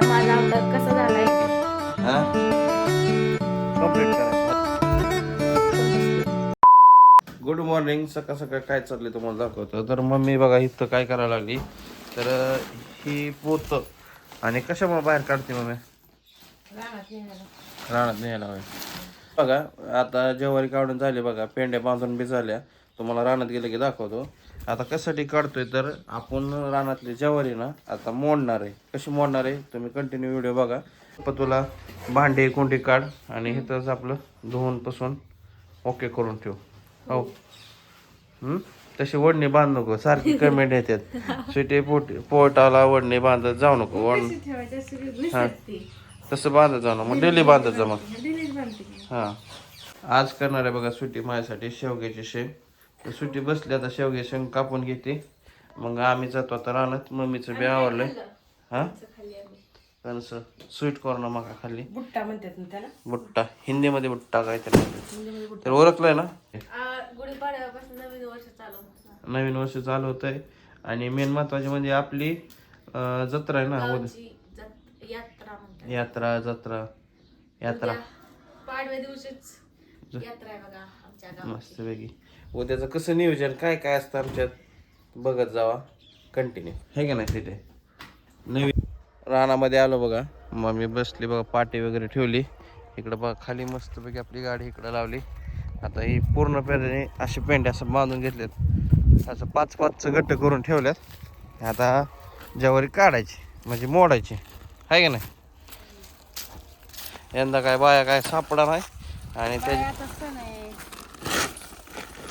माझा अवतार कसा झालाय हा कंप्लीट करायचं. Good morning. सकाळ सकाळ काय चाललंय तुम्हाला दाखवतो. तर मम्मी बघा इथं काय करायला लागली. तर ही पोत आणि कशामुळे बाहेर काढते मम्मी? रानात न्यायला होय. बघा आता ज्वारी काढून झाली बघा, पेंड्या बांधून बी झाल्या. तुम्हाला रानात गेलं की दाखवतो. आता कशासाठी काढतोय तर आपण रानातली ज्वारी ना आता मोडणार आहे. कशी मोडणार आहे तुम्ही कंटिन्यू व्हिडिओ बघा. पण तुला भांडे कोंडी काढ आणि इथंच आपलं धुवून पासून ओके करून ठेव. हो तशी ओढणी बांध नको. सारखी कमेंट येतात सुटे पोटाला ओढणी बांधत जाऊ नको. हा तसं बांधत जाऊ मग डेली बांधत जा मग. हां आज करणार आहे बघा सुट्टी माझ्यासाठी शेवग्याची शेंग. तर सुट्टी बसली आता शेवग्याची शेंग कापून घेते. मग आम्ही जातो आता रानात. मम्मीचं बी आवरलंय. हां कणस स्वीट कॉर्न मका खाल्ली. बुट्टा म्हणतात ना त्याला. बुट्टा हिंदीमध्ये बुट्टा काय त्याला तर ओळखलंय ना. गुढीपाडव्यापासून नवीन वर्ष चालू होतं. नवीन वर्ष चालू होत आहे. आणि मेन महत्वाची म्हणजे आपली जत्रा आहे ना. यात्रा म्हणतात. जत्रा यात्रा पाडव्या दिवशीच यात्रा आहे बघा आमच्या गावात. मस्त वेगळी. उद्याचं कसं नियोजन काय काय असतं आमच्यात बघत जावा कंटिन्यू हे का नाही. तिथे नवीन रानामध्ये आलो बघा. मम्मी बसली बघा, पाटी वगैरे ठेवली इकडं बघा खाली. मस्त पैकी आपली गाडी इकडं लावली. आता ही पूर्ण पेंड्याने असे पेंडे असं बांधून घेतलेत. असं 5-5 गट्ट करून ठेवल्यात. आता ज्वारी काढायची म्हणजे मोडायची आहे का नाही. यंदा काय बाया काय सापडा नाही आणि त्याची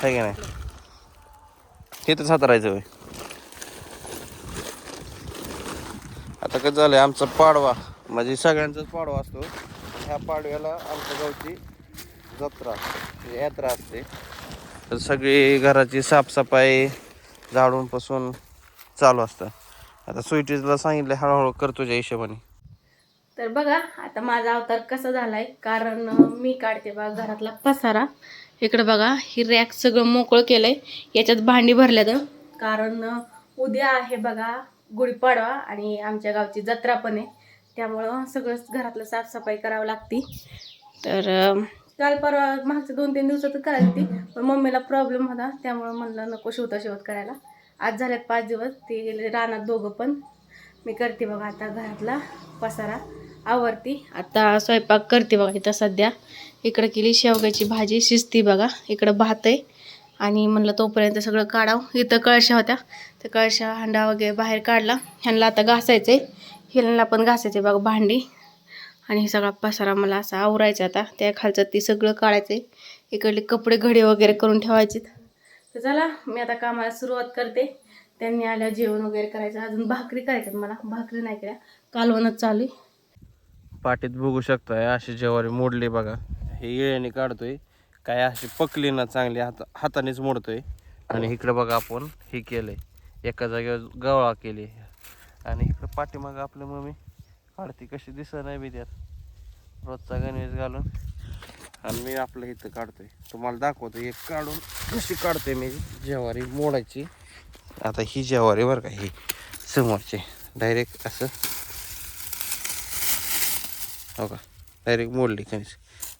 आहे का नाही. तिथंच हातरायचं होय. आता कसं झालंय आमचा पाडवा म्हणजे सगळ्यांचाच पाडवा असतो. ह्या पाडव्याला आमच्या गावची जत्रा म्हणजे यात्रा असते. तर सगळी घराची साफसफाई झाडून पासून चालू असतं. आता स्वीटीजला सांगितलं हळूहळू कर तुझ्या हिशोबाने. तर बघा आता माझा अवतार कसा झालाय. कारण मी काढते बघा घरातला पसारा. इकडे बघा ही रॅक सगळं मोकळं केलंय. याच्यात भांडी भरल्यात. कारण उद्या आहे बघा गुढीपाडवा आणि आमच्या गावची जत्रा पण आहे. त्यामुळं सगळंच घरातलं साफसफाई करावं लागते. तर काल परवा मागच्या 2-3 दिवसातच करायची ती, पण मम्मीला प्रॉब्लेम होता. त्यामुळं म्हणलं नको शिवत करायला. आज झाल्यात 5 दिवस. ते गेले रानात दोघं पण. मी करते बघा आता घरातला पसारा आवरती. आता स्वयंपाक करते बघा इथं सध्या. इकडं केली शेवग्याची भाजी शिजती बघा. इकडं भात आहे आणि म्हणलं तोपर्यंत सगळं काढावं. इथं कळशा होत्या, त्या कळशा हांडा वगैरे बाहेर काढला. ह्यांना आता घासायचं आहे. ह्यांना पण घासायचे बघा भांडी. आणि हे सगळा पसारा मला असा आवरायचा आता. त्या खालचं ती सगळं काढायचं आहे. इकडले कपडे घडी वगैरे करून ठेवायचे. तर चला मी आता कामाला सुरुवात करते. त्यांनी आल्या जेवण वगैरे करायचं. अजून भाकरी करायच्यात मला. भाकरी नाही केल्या, कालवणच चालू आहे. पाटीत बघू शकताय अशी ज्वारी मोडली बघा. हे येळ्याने काढतोय. काय अशी पकली ना चांगली हातानेच मोडतोय. आणि इकडं बघा आपण हे केलंय एका जागेवर गवळा केली. आणि इकडं पाठीमागं आपलं मम्मी काढते. कशी दिसत नाही बी त्यात रोजचा गणवेश घालून. आणि मी आपलं इथं काढतोय. तुम्हाला दाखवतो एक काढून कशी काढतोय मी ज्वारी मोडायची. आता ही ज्वारी बरं का ही समोरची डायरेक्ट असं हो का डायरेक्ट मोडली कणीस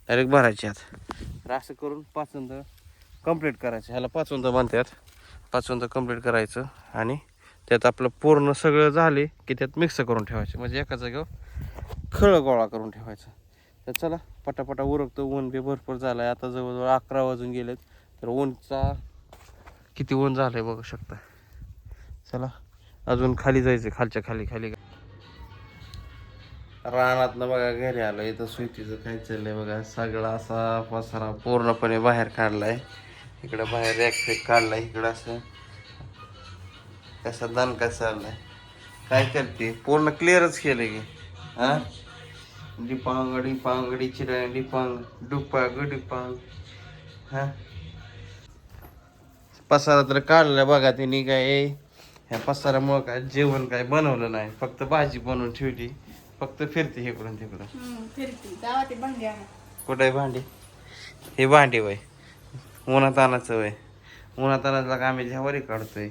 डायरेक्ट भरायची. आता तर असं करून 5 कंप्लीट करायचं. ह्याला 5 म्हणतात. 5 कंप्लीट करायचं आणि त्यात आपलं पूर्ण सगळं झाले की त्यात मिक्स करून ठेवायचे. म्हणजे एका जागेवर खळ गोळा करून ठेवायचं. तर चला पटापटा उरकतो. ऊन बी भरपूर झालं आहे. आता जवळजवळ 11 वाजून गेलेत. तर ऊनचा किती ऊन झालं आहे बघू शकता. चला अजून खाली जायचं. खालच्या खाली रानात ना बघा घरी आलो. इथं स्वीटीचं काय चाललंय बघा. सगळा असा पसारा पूर्णपणे बाहेर काढलाय. इकडं बाहेर रॅक काढलाय. इकडं असं कसा दणका चाललाय. काय करते पूर्ण क्लिअरच केलंय की. हा डिपांगडी चिरा डिपांग डुपा डिपांग. हा पसारा तर काढलाय बघा तिने. काय ह्या पसारामुळं काय जेवण काय बनवलं नाही. फक्त भाजी बनवून ठेवली. फक्त फिरते इकडून तिकडं. कुठं आहे भांडी? हे भांडी वय उन्हात आणायचं वय. उन्हात आणायला का आम्ही ज्वारी काढतोय.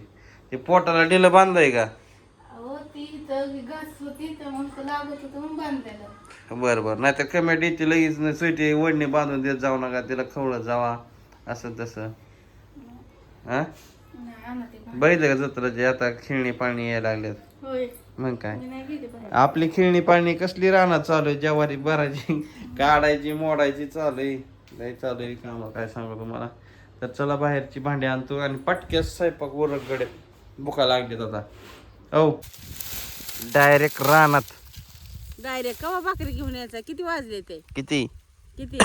ते पोटाला डिलं बांधलंय का? अहो ती इथं घास होती तर मग तो लागत होतं म्हणून बांधलेलं. बरं बरं नाहीतर कमेटी ती लगेच सुटी वडणी बांधून देत जाऊ नका तिला खवळत जावा असं तसं. हा नाही आणा ते बाहेर. बघितलं का जत्राचे आता खिळणी पाणी यायला लागल्यात. होय मग काय मी नाही गेले बाहेर. आपली खिळणी पाणी कसली राहणार चालू आहे ज्वारी भरायची काढायची मोडायची चालू आहे लय चालू आहे काम काय सांगू तुम्हाला. तर चला बाहेरची भांडी आणतो आणि पटक्यास स्वयंपाक उरकडे भुका लागलीत आता. हो डायरेक्ट रानात. डायरेक्ट कवा भाकरी घेऊन यायचा किती वाजले ते किती किती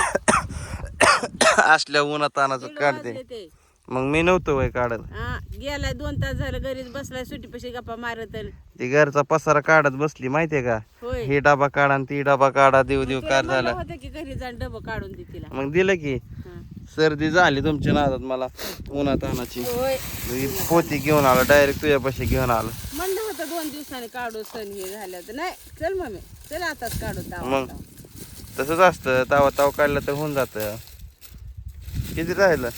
असल्या उन्हात तानाचं दीड काढते वाजले ते मग मी नव्हतो वय काढत. हा गेलाय 2 तास झालं घरीच बसलाय सुट्टीपाशी गप्पा मारत ती घरचा पसारा काढत बसली माहितीये का. होय हे डबा काढा आणि ती डबा काढा देव देव तुला कार म्हणलं झाला. होतं की घरी जाऊन डबं काढून दे तिला मग दिलं की हा. सर्दी झाली तुमच्या नादात मला उन्हात आणाची. होय पोती घेऊन आलो डायरेक्ट तुझ्यापाशी घेऊन आलो. म्हणलं होतं 2 दिवसाने काढू सण हे झालं तर नाही चल मम्मी चल आताच काढू मग तसंच असतं तावा ताव काढलं तर होऊन जात. किती राहिलं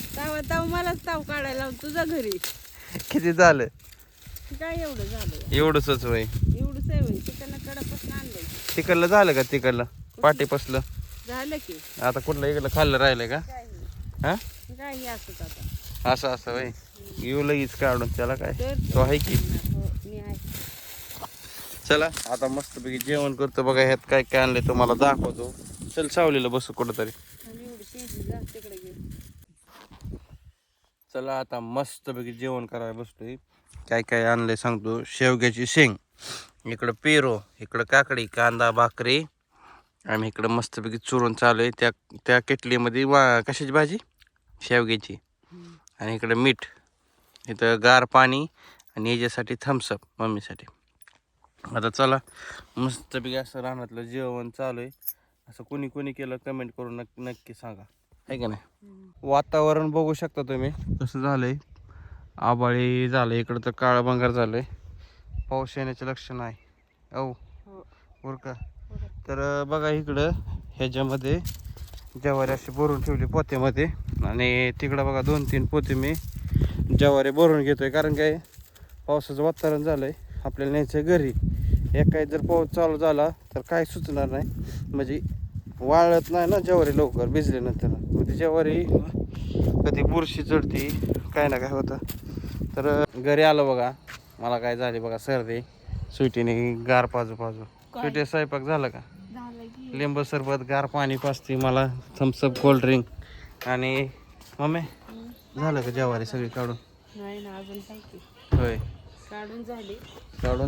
ताव मलाच ताव काढायला लावून तुझ्या घरी किती झालं काय एवढं झालं एवढंच वय. एवढंच आहे होय तिकडनं कडापासून आणलंय तिकडलं झालं का तिकडलं पाठी पसलं झालं की आता कुठलं इकडलं खाल्लं राहिलंय का. हा काय हे असंच आता असं असं वय येऊ लगेच काढून त्याला काय तर तो आहे की. हो मी आहे चला आता मस्तपैकी जेवण करतो बघा ह्यात काय काय आणलंय तुम्हाला दाखवतो. चल सावलीला बसू कुठंतरी. आणि एवढी शेती जा तिकडे गेली चला आता मस्तपैकी जेवण करायला बसतोय. काय काय आणलंय सांगतो. शेवग्याची शेंग, इकडं पेरो, इकडं काकडी, कांदा, भाकरी आणि इकडं मस्तपैकी चुरून चालू आहे. त्या केटलीमध्ये कशाची भाजी शेवग्याची आणि इकडं मीठ, इथं गार पाणी आणि याच्यासाठी थम्सअप मम्मीसाठी. आता चला मस्तपैकी असं रानातलं जेवण चालू आहे. असं कोणी कोणी केलं कमेंट करून नक्की सांगा आहे का नाही. वातावरण बघू शकता तुम्ही कसं झालंय. आबाळी झालं इकडं तर काळं भंगार झालंय. पाऊस येण्याचे लक्षण आहे. औ बरं का. तर बघा इकडं ह्याच्यामध्ये ज्वारी अशी भरून ठेवली पोत्यामध्ये आणि तिकडं बघा 2-3 पोते मी ज्वारी भरून घेतोय. कारण काय पावसाचं वातावरण झालंय आपल्याला न्यायचं घरी. एकाही जर पाऊस चालू झाला तर काय सुचणार नाही. म्हणजे वाळत नाही ना ज्वारी लवकर भिजल्यानंतर. मग ती ज्वारी कधी बुरशी चढती काय ना काय होतं. तर घरी आलो बघा मला काय झाले बघा सर्दी सुटीने गार पाजू सुटी. स्वयंपाक झालं का. लिंबू सरबत गार पाणी पाजते मला थम्सअप कोल्ड्रिंक आणि मम्मी झालं का ज्वारी सगळी काढून. नाही ना अजून काय की होय काढून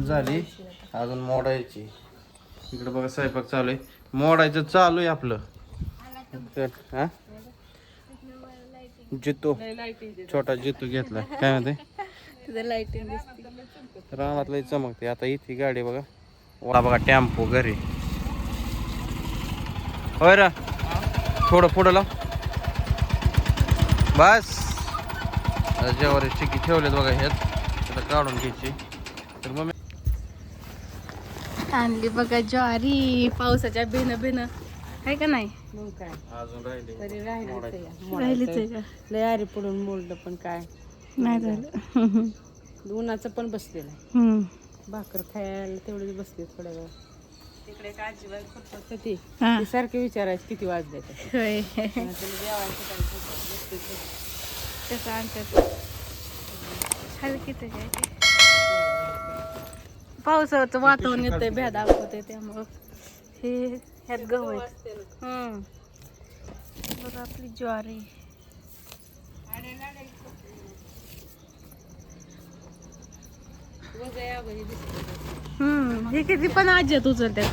झाली अजून मोडायची. इकडे बघा स्वयंपाक चालू आहे. मोडायचं चालू आहे आपलं. तर हा जितू छोटा जितू घेतला काय म्हणते लाईटिंग रानातलं चमकते. आता इथे गाडी बघा वा बघा टेम्पो घरी. होय रा थोडं पुढं लाव बस. ज्वारी चिकी ठेवलेत बघा ह्यात आता काढून घ्यायची. तर मग आणली बघा ज्वारी पावसाच्या बेन आहे का नाही. मग काय अजून राहिले तरी राहिलीच आहे का. लय आरी पडून मोडलं पण काय नाही झालं. उन्हाचं पण बसलेलं आहे. हम्म. भाकर खायला तेवढीच बसते थोड्या वेळ. तिकडे एक आजीबाई फक्त ती हा. ती सारखे विचारायची किती वाजले ते. होय बसते कसं आणतात हलकीच आहे काय ते. पावसाचं वातावरण येतंय भ्या दाखवते त्यामुळं हे ह्यात गहू आहेत. बघा आपली ज्वारी. हे किती पण आज्यात उचलतात.